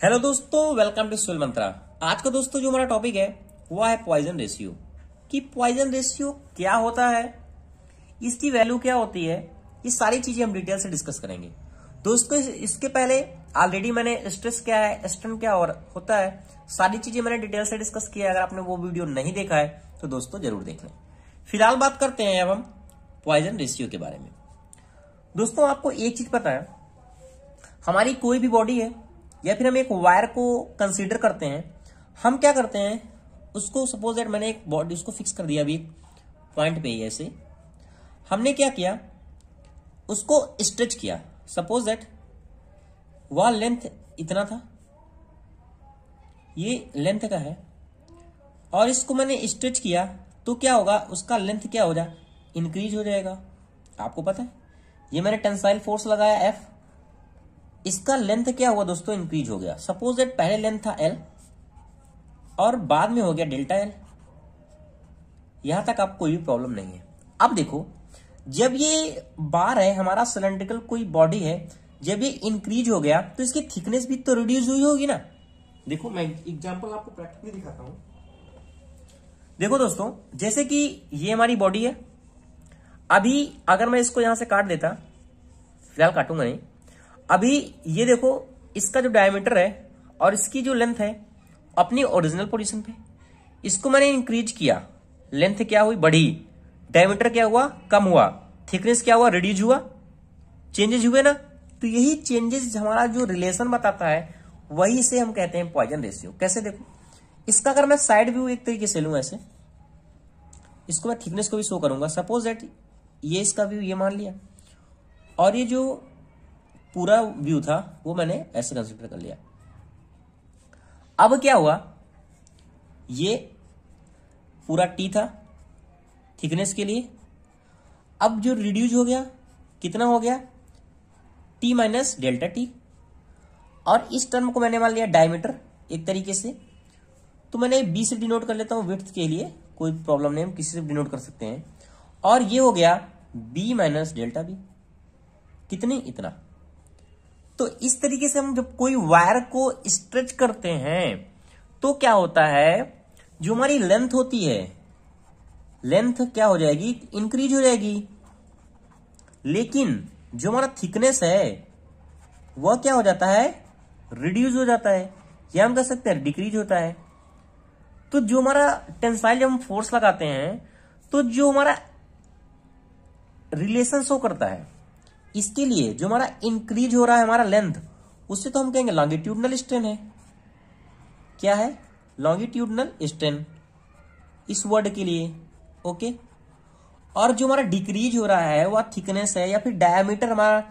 Hello दोस्तों, welcome to soul मंत्रा। आज का दोस्तों जो हमारा टॉपिक है वो है पॉइजन रेशियो। कि पॉइजन रेशियो क्या होता है, इसकी वैल्यू क्या होती है, ये सारी चीजें हम डिटेल से डिस्कस करेंगे। दोस्तों इसके पहले ऑलरेडी मैंने स्ट्रेस क्या है, स्ट्रेन क्या होता है, सारी चीजें मैंने डिटेल से डिस्कस किया है। अगर आपने वो वीडियो नहीं देखा है तो दोस्तों जरूर देख लें। फिलहाल बात करते हैं अब हम पॉइजन रेशियो के बारे में। दोस्तों आपको एक चीज पता है, हमारी कोई भी बॉडी है या फिर हम एक वायर को कंसीडर करते हैं, हम क्या करते हैं उसको, सपोज दैट मैंने एक बॉडी उसको फिक्स कर दिया अभी एक पॉइंट पे ही ऐसे, हमने क्या किया उसको स्ट्रेच किया। सपोज दैट वह लेंथ इतना था, ये लेंथ का है, और इसको मैंने स्ट्रेच किया तो क्या होगा, उसका लेंथ क्या हो जाए, इंक्रीज हो जाएगा। आपको पता है ये मैंने टेंसाइल फोर्स लगाया F, इसका लेंथ क्या हुआ दोस्तों, इंक्रीज हो गया। सपोज दैट पहले लेंथ था L और बाद में हो गया डेल्टा L। यहां तक आपको कोई भी प्रॉब्लम नहीं है। अब देखो, जब ये बार है हमारा सिलेंड्रिकल कोई बॉडी है, जब ये इंक्रीज हो गया तो इसकी थिकनेस भी तो रिड्यूस हुई होगी ना। देखो मैं एग्जांपल आपको प्रैक्टिकली दिखाता हूं। देखो दोस्तों, जैसे कि ये हमारी बॉडी है, अभी अगर मैं इसको यहां से काट देता, फिलहाल काटूंगा नहीं, अभी ये देखो इसका जो डायमीटर है और इसकी जो लेंथ है अपनी ओरिजिनल पोजीशन पे, इसको मैंने इंक्रीज किया, लेंथ क्या हुई, बढ़ी, डायमीटर क्या हुआ, कम हुआ, थिकनेस क्या हुआ, रिड्यूस हुआ, चेंजेस हुए ना। तो यही चेंजेस हमारा जो रिलेशन बताता है वही से हम कहते हैं पॉइजन रेशियो। कैसे, देखो इसका अगर मैं साइड व्यू एक तरीके से लूं ऐसे, इसको मैं थिकनेस को भी शो करूंगा। सपोज दैट ये इसका व्यू ये मान लिया, और ये जो पूरा व्यू था वो मैंने ऐसे कंसीडर कर लिया। अब क्या हुआ, ये पूरा टी था थिकनेस के लिए, अब जो रिड्यूस हो गया कितना हो गया, टी माइनस डेल्टा टी, और इस टर्म को मैंने मान लिया डायमीटर एक तरीके से, तो मैंने बी से डिनोट कर लेता हूं विड्थ के लिए, कोई प्रॉब्लम नहीं, हम किसी से डिनोट कर सकते हैं। और ये हो गया बी माइनस डेल्टा बी, कितनी, इतना। तो इस तरीके से हम जब कोई वायर को स्ट्रेच करते हैं तो क्या होता है, जो हमारी लेंथ होती है, लेंथ क्या हो जाएगी, इंक्रीज हो जाएगी, लेकिन जो हमारा थिकनेस है वह क्या हो जाता है, रिड्यूस हो जाता है, या हम कह सकते हैं डिक्रीज होता है। तो जो हमारा टेंसाइल जब हम फोर्स लगाते हैं तो जो हमारा रिलेशन शो करता है, इसके लिए जो हमारा इंक्रीज हो रहा है हमारा लेंथ, उससे तो हम कहेंगे लॉन्गिट्यूडनल स्ट्रेन है। क्या है, लॉन्गिट्यूडनल स्ट्रेन इस वर्ड के लिए, ओके। और जो हमारा डिक्रीज हो रहा है वह थिकनेस है या फिर डायमीटर हमारा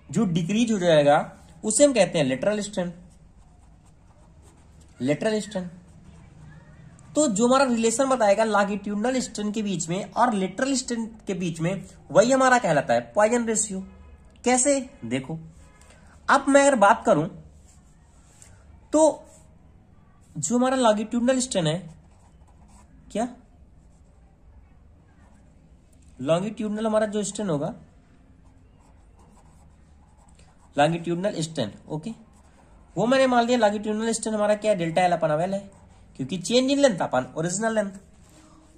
जो डिक्रीज हो जाएगा उसे हम कहते हैं लेटरल स्ट्रेन, लेटरल स्ट्रेन। तो जो हमारा रिलेशन बताएगा लॉन्गिट्यूडनल स्ट्रेन के बीच में और लेटरल स्ट्रेन के बीच में, वही हमारा कहलाता है पॉइजन रेशियो। कैसे, देखो अब मैं अगर बात करूं तो जो हमारा लॉन्गिट्यूडनल स्ट्रेन है, क्या लॉन्गिट्यूडनल हमारा जो स्ट्रेन होगा, लॉन्गिट्यूडनल स्ट्रेन, ओके, वो मैंने मान लिया लॉन्गिट्यूडनल स्ट्रेन हमारा क्या है, डेल्टा एल अपन एल है, क्योंकि change in length upon original length.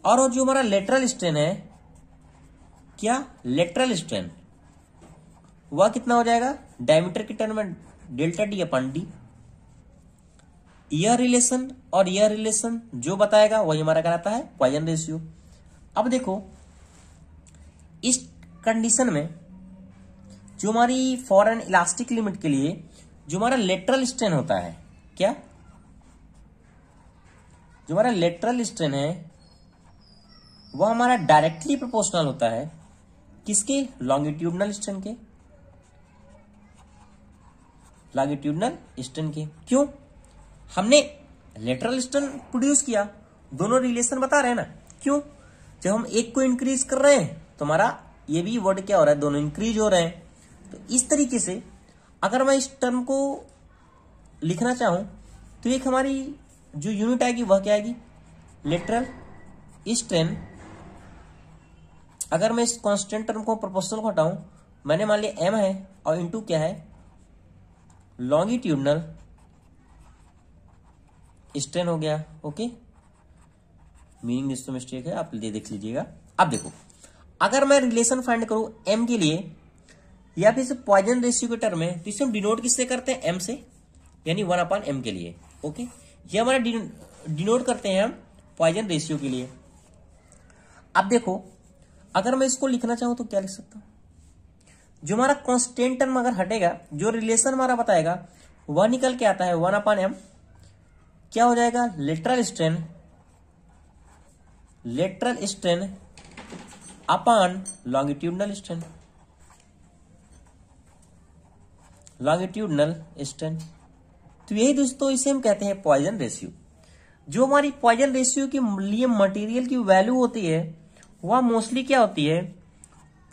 और जो हमारा लेटरल स्ट्रेन है, क्या लेटरल स्ट्रेन, वह कितना हो जाएगा, डायमीटर के टर्म में डेल्टा डी अपन डी। यह रिलेशन और यह रिलेशन जो बताएगा वही हमारा कहलाता है पॉइजन रेशियो। अब देखो इस कंडीशन में जो हमारी फॉर एन इलास्टिक लिमिट के लिए जो हमारा लेटरल स्ट्रेन होता है, क्या जो हमारा लेटरल स्ट्रेन है वह हमारा डायरेक्टली प्रोपोर्शनल होता है किसके, लॉन्गिट्यूडनल स्ट्रेन के, लॉन्गिट्यूडनल स्ट्रेन के। क्यों, हमने लेटरल स्ट्रेन प्रोड्यूस किया, दोनों रिलेशन बता रहे हैं ना। क्यों, जब हम एक को इंक्रीज कर रहे हैं तो हमारा ये भी वर्ड क्या हो रहा है, दोनों इंक्रीज हो रहे हैं। तो इस तरीके से अगर मैं इस टर्म को लिखना चाहूं तो एक हमारी जो यूनिट आएगी वह क्या आएगी, लेटरल स्ट्रेन। अगर मैं इस कांस्टेंट टर्म को प्रोपोर्शनल को हटाऊं, मैंने मान लिया m है और इनटू क्या है, लॉन्गिट्यूडनल स्ट्रेन हो गया। ओके, मीनिंग दिस तो मिस्टेक है, आप देख लीजिएगा। अब देखो, अगर मैं रिलेशन फाइंड करूं एम के लिए या फिर पॉइजन रेशियो के टर्म में, तो इसे हम डिनोट किससे करते हैं? एम से, यानी 1/m के लिए। ओके, ये हमारा डिनोट करते हैं हम पॉइजन रेशियो के लिए। अब देखो, अगर मैं इसको लिखना चाहूं तो क्या लिख सकता हूं? जो हमारा कांस्टेंट टर्म अगर हटेगा, जो रिलेशन हमारा बताएगा वह निकल के आता है 1/m। क्या हो जाएगा? Lateral strain upon longitudinal strain. तो यही दोस्तों इसे हम कहते हैं पॉइजन रेशियो। जो हमारी पॉइजन रेशियो के लिए मटेरियल की वैल्यू होती है वह मोस्टली क्या होती है?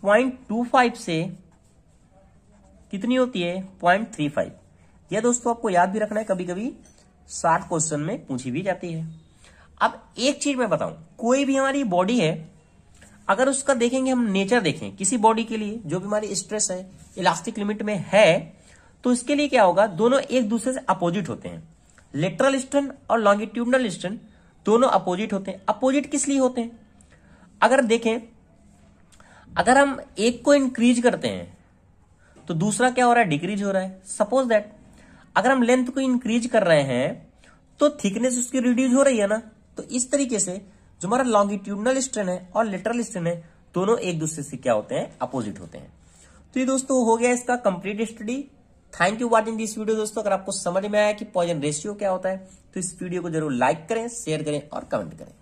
0.25 से कितनी होती है? 0.35। यह दोस्तों आपको याद भी रखना है, कभी कभी शॉर्ट क्वेश्चन में पूछी भी जाती है। अब एक चीज मैं बताऊं, कोई भी हमारी बॉडी है, अगर उसका देखेंगे हम नेचर देखें किसी बॉडी के लिए, जो भी हमारी स्ट्रेस है इलास्टिक लिमिट में है, तो इसके लिए क्या होगा? दोनों एक दूसरे से अपोजिट होते हैं। लेटरल स्ट्रेन और लॉन्गिट्यूडनल स्ट्रेन दोनों अपोजिट होते हैं। अपोजिट किस लिए होते हैं? अगर देखें, अगर हम एक को इंक्रीज करते हैं तो दूसरा क्या हो रहा है? डिक्रीज हो रहा है। सपोज दैट अगर हम लेंथ को इंक्रीज कर रहे हैं तो थिकनेस उसकी रिड्यूस हो रही है ना। तो इस तरीके से जो हमारा लॉन्गिट्यूडनल स्ट्रेन है और लेटरल स्ट्रेन है, दोनों एक दूसरे से क्या होते हैं? अपोजिट होते हैं। तो ये दोस्तों हो गया इसका complete study. Thank you watching this video. दोस्तों अगर आपको समझ में आया कि पॉइजन रेशियो क्या होता है तो इस वीडियो को जरूर लाइक करें, शेयर करें और कमेंट करें।